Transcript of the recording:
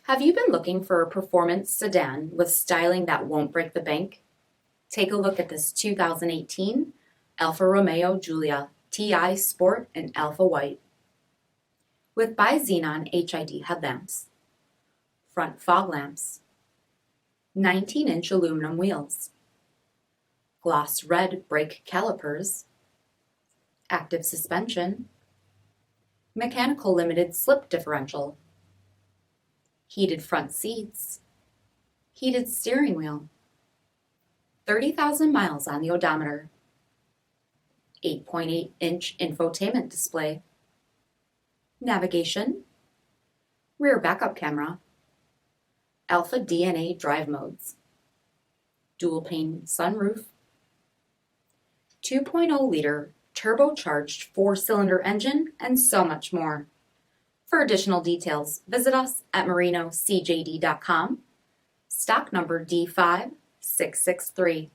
Have you been looking for a performance sedan with styling that won't break the bank? Take a look at this 2018 Alfa Romeo Giulia TI Sport in Alpha White. With bi-xenon HID headlamps, front fog lamps, 19-inch aluminum wheels, gloss red brake calipers, active suspension, mechanical limited slip differential, heated front seats, heated steering wheel, 30,000 miles on the odometer, 8.8-inch infotainment display, navigation, rear backup camera, ALFA-DNA drive modes, dual-pane sunroof, 2.0-liter turbocharged 4-cylinder engine, and so much more. For additional details, visit us at marinocjd.com, stock number D5663.